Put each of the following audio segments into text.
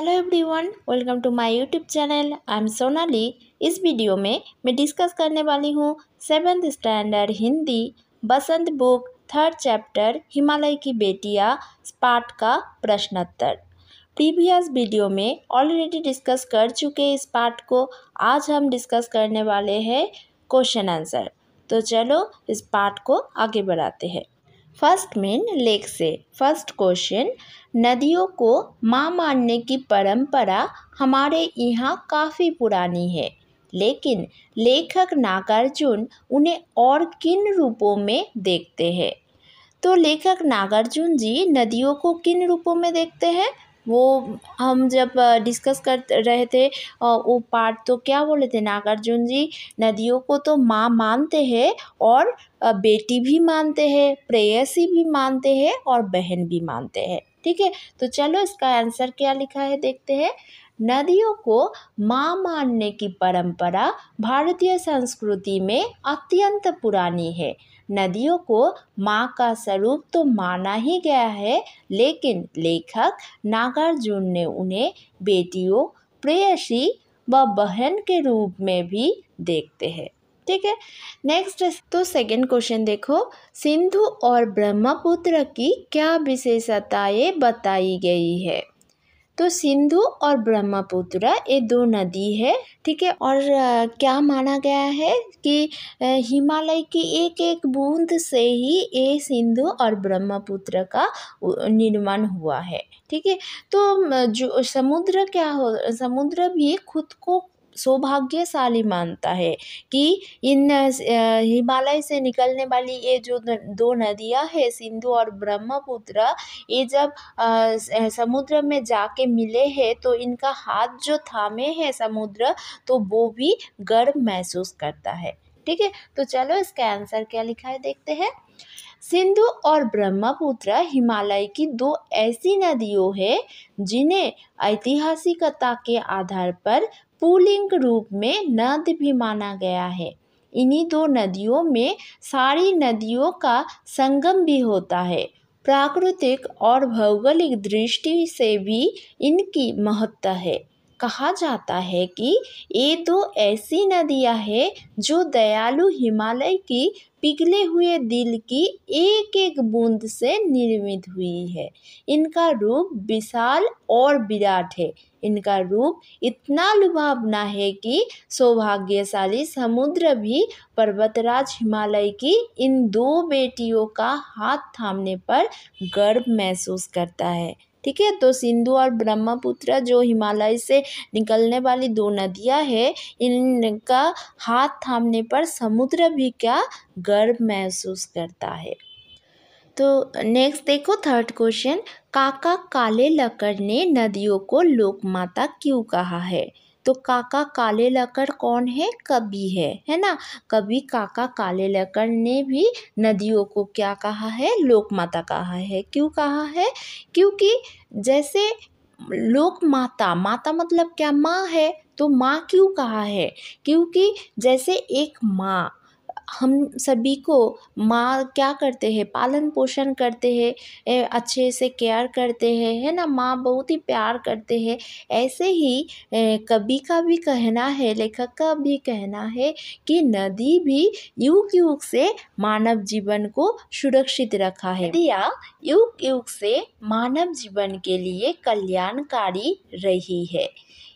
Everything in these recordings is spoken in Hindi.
Hello everyone, welcome to my YouTube channel. I am Sonali. इस वीडियो में मैं डिस्कस करने वाली हूँ 7th standard Hindi Basant book 3rd chapter Himalaya की बेटियाँ पाठ का प्रश्नोत्तर। प्रीवियस वीडियो में ऑलरेडी डिस्कस कर चुके इस पाठ को। आज हम डिस्कस करने वाले हैं क्वेश्चन आंसर। तो चलो इस पाठ को आगे बढ़ाते हैं। फर्स्ट मेन लेख से फर्स्ट क्वेश्चन, नदियों को माँ मानने की परंपरा हमारे यहाँ काफ़ी पुरानी है, लेकिन लेखक नागार्जुन उन्हें और किन रूपों में देखते हैं। तो लेखक नागार्जुन जी नदियों को किन रूपों में देखते हैं, वो हम जब डिस्कस कर रहे थे वो पार्ट, तो क्या बोले थे नागार्जुन जी, नदियों को तो माँ मानते हैं और बेटी भी मानते हैं, प्रेयसी भी मानते हैं और बहन भी मानते हैं। ठीक है, तो चलो इसका आंसर क्या लिखा है देखते हैं। नदियों को माँ मानने की परंपरा भारतीय संस्कृति में अत्यंत पुरानी है। नदियों को माँ का स्वरूप तो माना ही गया है, लेकिन लेखक नागार्जुन ने उन्हें बेटियों, प्रेयसी व बहन के रूप में भी देखते हैं। ठीक है, नेक्स्ट तो सेकंड क्वेश्चन देखो, सिंधु और ब्रह्मपुत्र की क्या विशेषताएं बताई गई है। तो सिंधु और ब्रह्मपुत्र ये दो नदी है। ठीक है, और क्या माना गया है कि हिमालय की एक एक बूंद से ही ये सिंधु और ब्रह्मपुत्र का निर्माण हुआ है। ठीक है, तो जो समुद्र समुद्र भी खुद को सौभाग्यशाली मानता है कि इन हिमालय से निकलने वाली ये जो दो नदियां हैं सिंधु और ब्रह्मपुत्र, ये जब समुद्र में जाके मिले हैं तो इनका हाथ जो थामे है समुद्र, तो वो भी गर्व महसूस करता है। ठीक है, तो चलो इसका आंसर क्या लिखा है देखते हैं। सिंधु और ब्रह्मपुत्र हिमालय की दो ऐसी नदियों हैं जिन्हें ऐतिहासिकता के आधार पर पुल्लिंग रूप में नद भी माना गया है। इन्हीं दो नदियों में सारी नदियों का संगम भी होता है। प्राकृतिक और भौगोलिक दृष्टि से भी इनकी महत्ता है। कहा जाता है कि ये दो ऐसी नदियां हैं जो दयालु हिमालय की पिघले हुए दिल की एक एक बूंद से निर्मित हुई है। इनका रूप विशाल और विराट है। इनका रूप इतना लुभावना है कि सौभाग्यशाली समुद्र भी पर्वतराज हिमालय की इन दो बेटियों का हाथ थामने पर गर्व महसूस करता है। ठीक है, तो सिंधु और ब्रह्मपुत्र जो हिमालय से निकलने वाली दो नदियां हैं, इनका हाथ थामने पर समुद्र भी क्या गर्व महसूस करता है। तो नेक्स्ट देखो थर्ड क्वेश्चन, काका काले लकड़ ने नदियों को लोकमाता क्यों कहा है। तो काका काले लकड़ कौन है, कवि है ना। कवि काका काले लकड़ ने भी नदियों को क्या कहा है, लोकमाता कहा है। क्यों कहा है, क्योंकि जैसे लोक माता, माता मतलब क्या, माँ है, तो माँ क्यों कहा है, क्योंकि जैसे एक माँ हम सभी को माँ क्या करते हैं, पालन पोषण करते हैं, अच्छे से केयर करते हैं, है ना, माँ बहुत ही प्यार करते हैं। ऐसे ही कवि का भी कहना है, लेखक का भी कहना है कि नदी भी युग युग से मानव जीवन को सुरक्षित रखा है। नदियाँ युग युग से मानव जीवन के लिए कल्याणकारी रही है।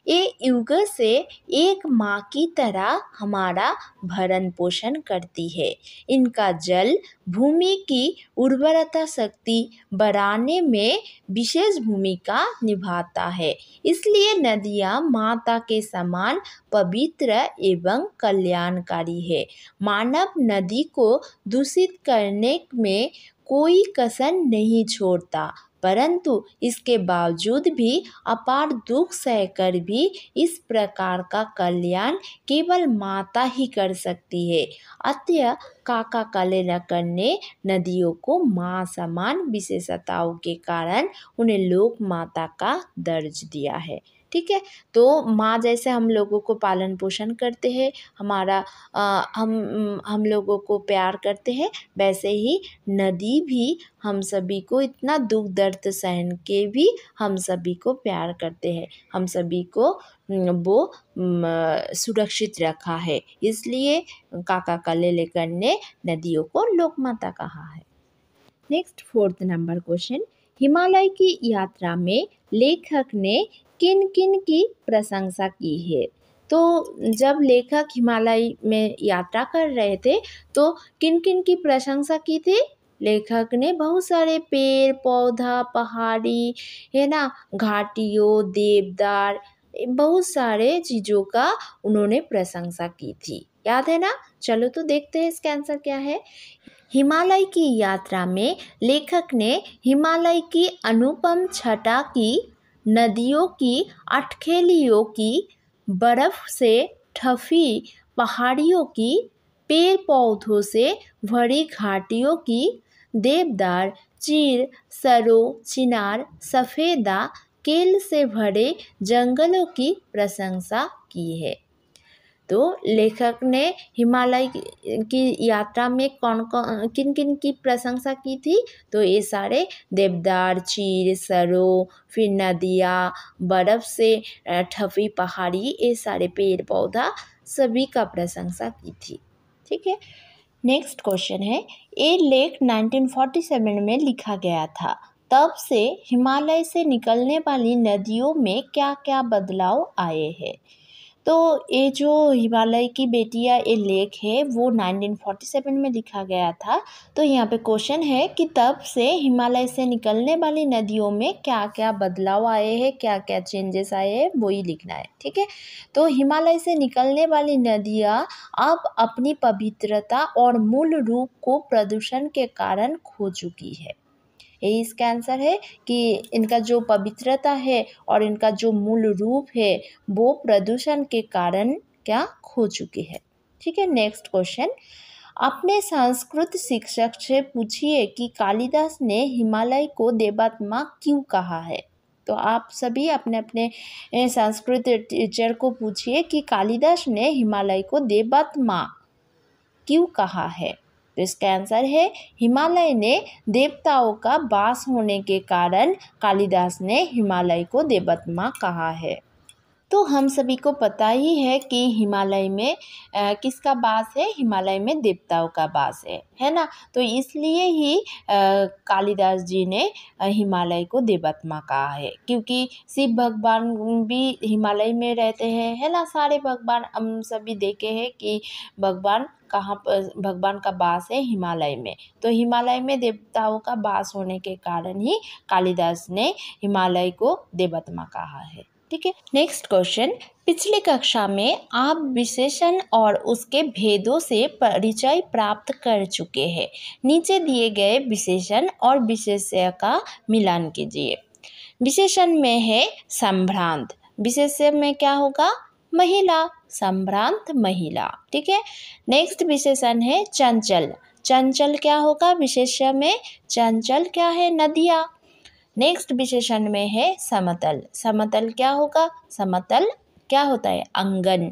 ये युग से एक माँ की तरह हमारा भरण पोषण करती है। इनका जल भूमि की उर्वरता शक्ति बढ़ाने में विशेष भूमिका निभाता है। इसलिए नदियाँ माता के समान पवित्र एवं कल्याणकारी है। मानव नदी को दूषित करने में कोई कसर नहीं छोड़ता, परंतु इसके बावजूद भी अपार दुख सहकर भी इस प्रकार का कल्याण केवल माता ही कर सकती है। अतः काका काले लकड़ ने नदियों को माँ समान विशेषताओं के कारण उन्हें लोक माता का दर्ज दिया है। ठीक है, तो माँ जैसे हम लोगों को पालन पोषण करते हैं, हमारा हम लोगों को प्यार करते हैं, वैसे ही नदी भी हम सभी को इतना दुख दर्द सहन के भी हम सभी को प्यार करते हैं, हम सभी को वो सुरक्षित रखा है। इसलिए काका कलेलेकर ने नदियों को लोकमाता कहा है। Next 4th number question, Himalaya की यात्रा में लेखक ने किन किन की प्रशंसा की है? तो जब लेखक हिमालय में यात्रा कर रहे थे तो किन किन की प्रशंसा की थी? लेखक ने बहुत सारे पेड़ पौधा पहाड़ी है ना, घाटियों देवदार बहुत सारे चीज़ों का उन्होंने प्रशंसा की थी, याद है ना? चलो तो देखते हैं इसका आंसर क्या है। हिमालय की यात्रा में लेखक ने हिमालय की अनुपम छटा की, नदियों की अटखेलियों की, बर्फ से ढकी पहाड़ियों की, पेड़ पौधों से भरी घाटियों की, देवदार चीड़ सरो चिनार सफ़ेदा केल से भरे जंगलों की प्रशंसा की है। तो लेखक ने हिमालय की यात्रा में किन किन की प्रशंसा की थी? तो ये सारे देवदार चीड़ सरो फिर नदियाँ बर्फ़ से ढकी पहाड़ी ये सारे पेड़ पौधा सभी का प्रशंसा की थी। ठीक है, नेक्स्ट क्वेश्चन है, ये लेख 1947 में लिखा गया था, तब से हिमालय से निकलने वाली नदियों में क्या क्या बदलाव आए हैं? तो ये जो हिमालय की बेटियां ये लेख है वो 1947 में लिखा गया था। तो यहाँ पे क्वेश्चन है कि तब से हिमालय से निकलने वाली नदियों में क्या क्या बदलाव आए हैं, क्या क्या चेंजेस आए हैं, वही लिखना है। ठीक है, तो हिमालय से निकलने वाली नदियाँ अब अपनी पवित्रता और मूल रूप को प्रदूषण के कारण खो चुकी है। यही इसका आंसर है कि इनका जो पवित्रता है और इनका जो मूल रूप है वो प्रदूषण के कारण क्या खो चुकी है। ठीक है, नेक्स्ट क्वेश्चन, अपने संस्कृत शिक्षक से पूछिए कि कालिदास ने हिमालय को देवात्मा क्यों कहा है। तो आप सभी अपने अपने संस्कृत टीचर को पूछिए कि कालिदास ने हिमालय को देवात्मा क्यों कहा है। तो इसका आंसर है हिमालय ने देवताओं का वास होने के कारण कालिदास ने हिमालय को देवात्मा कहा है। तो हम सभी को पता ही है कि हिमालय में किसका वास है? हिमालय में देवताओं का वास है ना। तो इसलिए ही कालिदास जी ने हिमालय को देवात्मा कहा है, क्योंकि शिव भगवान भी हिमालय में रहते हैं, है ना। सारे भगवान हम सभी देखे हैं कि भगवान कहाँ पर, भगवान का वास है हिमालय में। तो हिमालय में देवताओं का वास होने के कारण ही कालिदास ने हिमालय को देवात्मा कहा है। ठीक है, नेक्स्ट क्वेश्चन, पिछली कक्षा में आप विशेषण और उसके भेदों से परिचय प्राप्त कर चुके हैं। नीचे दिए गए विशेषण और विशेष्य का मिलान कीजिए। विशेषण में है संभ्रांत, विशेष्य में क्या होगा? महिला, संभ्रांत महिला। ठीक है, नेक्स्ट विशेषण है चंचल, चंचल क्या होगा? विशेष्य में चंचल क्या है? नदियाँ। नेक्स्ट विशेषण में है समतल, समतल क्या होगा? समतल क्या होता है? आंगन।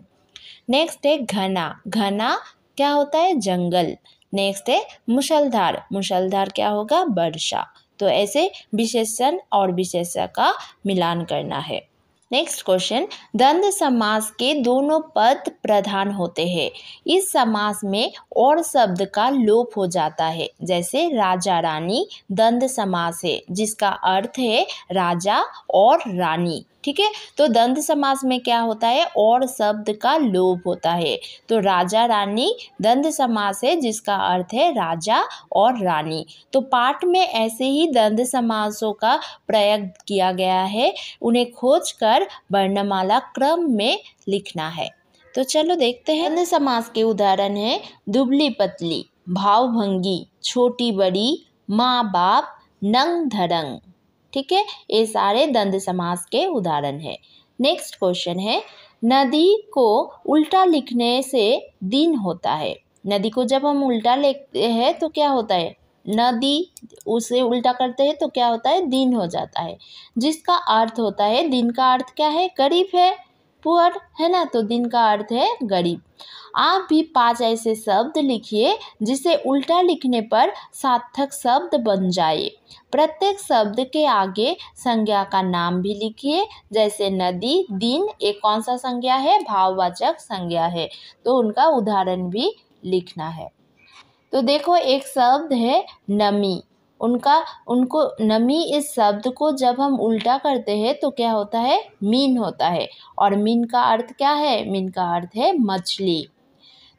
नेक्स्ट है घना, घना क्या होता है? जंगल। नेक्स्ट है मूसलाधार, मूसलाधार क्या होगा? वर्षा। तो ऐसे विशेषण और विशेष्य का मिलान करना है। नेक्स्ट क्वेश्चन, द्वंद्व समास के दोनों पद प्रधान होते हैं। इस समास में और शब्द का लोप हो जाता है, जैसे राजा रानी द्वंद्व समास है जिसका अर्थ है राजा और रानी। ठीक है, तो द्वंद्व समास में क्या होता है? और शब्द का लोप होता है। तो राजा रानी द्वंद्व समास है जिसका अर्थ है राजा और रानी। तो पाठ में ऐसे ही द्वंद्व समासों का प्रयोग किया गया है, उन्हें खोजकर वर्णमाला क्रम में लिखना है। तो चलो देखते हैं। द्वंद्व समास के उदाहरण है दुबली पतली, भावभंगी, छोटी बड़ी, माँ बाप, नंग धड़ंग। ठीक है, ये सारे द्वंद्व समास के उदाहरण है। नेक्स्ट क्वेश्चन है, नदी को उल्टा लिखने से दिन होता है। नदी को जब हम उल्टा लिखते हैं तो क्या होता है? नदी, उसे उल्टा करते हैं तो क्या होता है? दिन हो जाता है, जिसका अर्थ होता है, दिन का अर्थ क्या है? करीब है, पुअर, है ना। तो दिन का अर्थ है गरीब। आप भी 5 ऐसे शब्द लिखिए जिसे उल्टा लिखने पर सार्थक शब्द बन जाए। प्रत्येक शब्द के आगे संज्ञा का नाम भी लिखिए, जैसे नदी, दिन, एक कौन सा संज्ञा है, भाववाचक संज्ञा है, तो उनका उदाहरण भी लिखना है। तो देखो एक शब्द है नमी, उनको नमी इस शब्द को जब हम उल्टा करते हैं तो क्या होता है, मीन होता है। और मीन का अर्थ क्या है, मीन का अर्थ है मछली।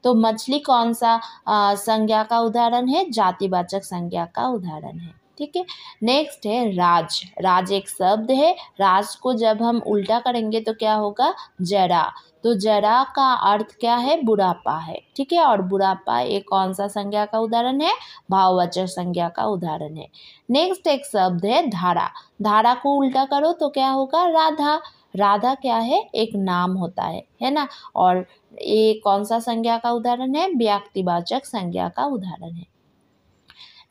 तो मछली कौन सा संज्ञा का उदाहरण है, जातिवाचक संज्ञा का उदाहरण है। ठीक है। नेक्स्ट है राज। राज एक शब्द है, राज को जब हम उल्टा करेंगे तो क्या होगा, जरा। तो जरा का अर्थ क्या है, बुढ़ापा है। ठीक है। और बुढ़ापा एक कौन सा संज्ञा का उदाहरण है, भाववाचक संज्ञा का उदाहरण है। नेक्स्ट एक शब्द है धारा। धारा को उल्टा करो तो क्या होगा, राधा। राधा क्या है, एक नाम होता है ना। और ये कौन सा संज्ञा का उदाहरण है, व्यक्तिवाचक संज्ञा का उदाहरण है।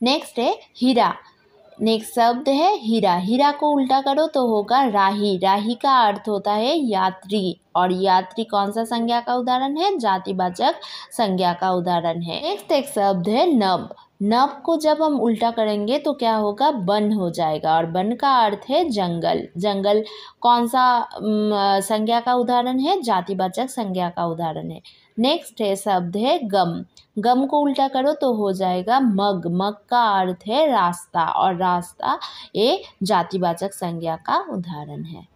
नेक्स्ट है हीरा। नेक्स्ट शब्द है हीरा। हीरा को उल्टा करो तो होगा राही। राही का अर्थ होता है यात्री। और यात्री कौन सा संज्ञा का उदाहरण है, जातिवाचक संज्ञा का उदाहरण है। नेक्स्ट एक शब्द है नभ। नभ को जब हम उल्टा करेंगे तो क्या होगा, वन हो जाएगा। और वन का अर्थ है जंगल। जंगल कौन सा संज्ञा का उदाहरण है, जातिवाचक संज्ञा का उदाहरण है। नेक्स्ट है शब्द है गम। गम को उल्टा करो तो हो जाएगा मग। मग का अर्थ है रास्ता। और रास्ता ये जातिवाचक संज्ञा का उदाहरण है।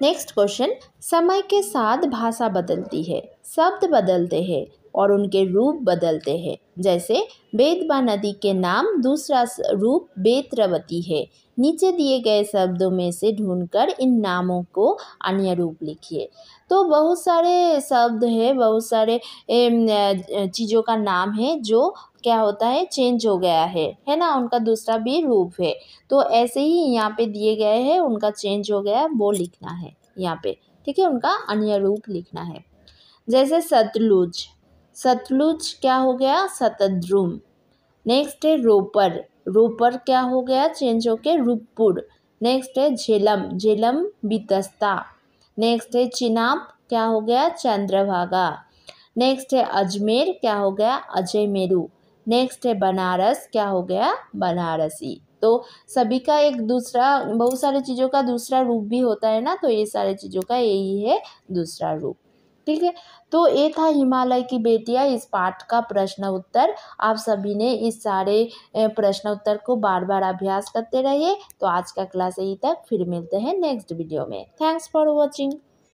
नेक्स्ट क्वेश्चन, समय के साथ भाषा बदलती है, शब्द बदलते हैं और उनके रूप बदलते हैं। जैसे बेतवा नदी के नाम दूसरा रूप बेत्रवती है। नीचे दिए गए शब्दों में से ढूंढकर इन नामों को अन्य रूप लिखिए। तो बहुत सारे शब्द है, बहुत सारे चीज़ों का नाम है जो क्या होता है, चेंज हो गया है ना, उनका दूसरा भी रूप है। तो ऐसे ही यहाँ पे दिए गए हैं, उनका चेंज हो गया वो लिखना है यहाँ पे। ठीक है, उनका अन्य रूप लिखना है। जैसे सतलुज। सतलुज क्या हो गया, शतद्रुम। नेक्स्ट है रोपर। रोपर क्या हो गया, चेंज होके रूपपुर। नेक्स्ट है झेलम। झेलम बितस्ता। नेक्स्ट है चिनाब, क्या हो गया, चंद्रभागा। नेक्स्ट है अजमेर, क्या हो गया, अजय मेरू। नेक्स्ट है बनारस, क्या हो गया, बनारसी। तो सभी का एक दूसरा, बहुत सारी चीज़ों का दूसरा रूप भी होता है ना, तो ये सारी चीज़ों का यही है दूसरा रूप। ठीक है। तो ये था हिमालय की बेटियां इस पाठ का प्रश्न उत्तर। आप सभी ने इस सारे प्रश्न उत्तर को बार बार अभ्यास करते रहिए। तो आज का क्लास यहीं तक, फिर मिलते हैं नेक्स्ट वीडियो में। Thanks for watching.